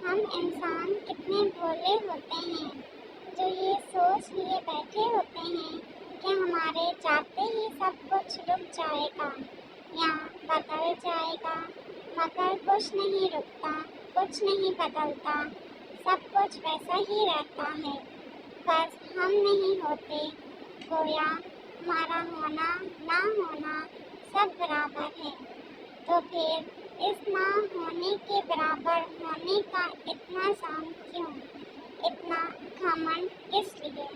ہم انسان کتنے بھولے ہوتے ہیں جو یہ سوچ لیے بیٹھے ہوتے ہیں کہ ہمارے جاتے ہی سب کچھ رک جائے گا یا بدل جائے گا، مگر کچھ نہیں رکتا، کچھ نہیں بدلتا، سب کچھ ویسا ہی رہتا ہے، بس ہم نہیں ہوتے، گویا ہمارا ہونا نہ ہونا سب برابر ہے۔ تو پھر اس نہ ہونے کے برابر ہونے کا اتنا ظلم کیوں، اتنا گھمنڈ کس لیے؟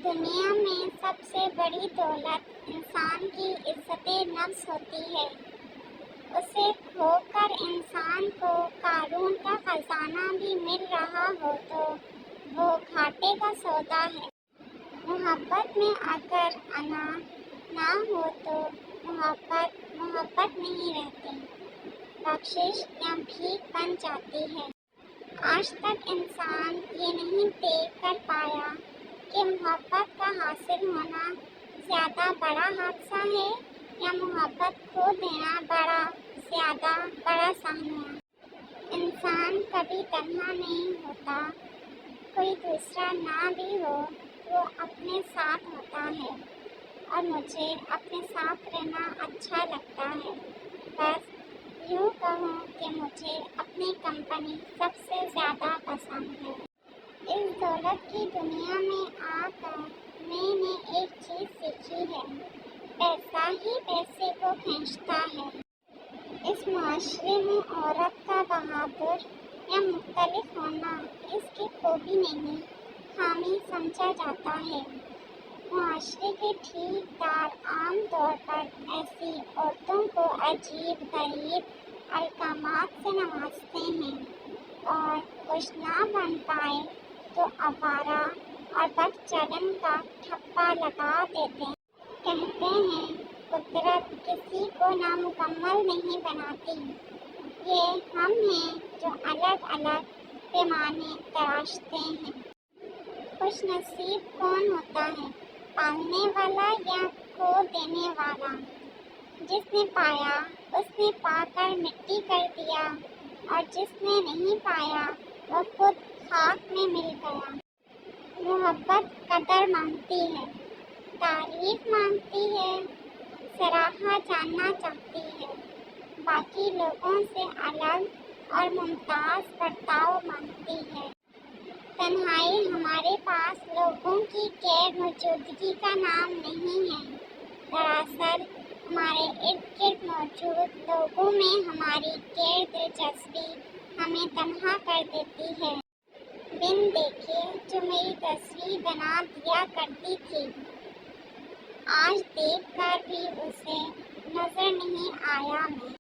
دنیا میں سب سے بڑی دولت انسان کی عزت نفس ہوتی ہے۔ اسے کھو کر انسان کو قارون کا خزانہ بھی مل رہا ہو تو وہ گھاٹے کا سودا ہے۔ محبت میں اگر انا نہ ہو تو محبت نہیں رہتی، بخشش یا بھیک بن جاتی ہے۔ آج تک انسان یہ نہیں طے کر پایا کہ محبت کا حاصل ہونا زیادہ بڑا حادثہ ہے یا محبت کھو دینا زیادہ بڑا صحنہ۔ انسان کبھی تنہا نہیں ہوتا، کوئی دوسرا نہ بھی ہو وہ اپنے ساتھ ہوتا ہے، اور مجھے اپنے ساتھ رہنا اچھا لگتا ہے۔ بس یوں کہوں کہ مجھے اپنی کمپنی سب سے زیادہ پسند ہے۔ اس دولت کی دنیا میں آ کر میں نے ایک چیز سیکھی ہے، پیسہ ہی پیسے کو کھینچتا ہے۔ اس معاشرے میں عورت کا بہادر یا مختلف ہونا اس کی خوبی نہیں، خامی سمجھا جاتا ہے۔ معاشرے کے ٹھیک دار عام طور پر ایسی عورتوں کو عجیب غریب القابات سے نوازتے ہیں، اور کچھ نہ بن پائے تو آوارہ اور بد چلن کا ٹھپا لگا دیتے ہیں۔ کہتے ہیں قدرت کسی کو نامکمل نہیں بناتی، یہ ہم ہیں جو الگ الگ پیمانے تراشتے ہیں۔ خوش نصیب کون ہوتا ہے، پالنے والا یا کھو دینے والا؟ جس نے پایا اس نے پا کر مٹی کر دیا، اور جس نے نہیں پایا وہ خود خاک میں مل گیا۔ محبت قدر مانگتی ہے، تعریف مانگتی ہے، سراہا جاننا چاہتی ہے، باقی لوگوں سے الگ اور ممتاز برتاؤ مانگتی ہے۔ تنہائی ہمارے پاس لوگوں کی غیر موجودگی کا نام نہیں ہے، دراصل ہمارے ارد گرد موجود لوگوں میں ہماری غیر دلچسپی ہمیں تنہا کر دیتی ہے۔ بن دیکھے جو میری تصویر بنا دیا کرتی تھی، آج دیکھ کر بھی اسے نظر نہیں آیا میں۔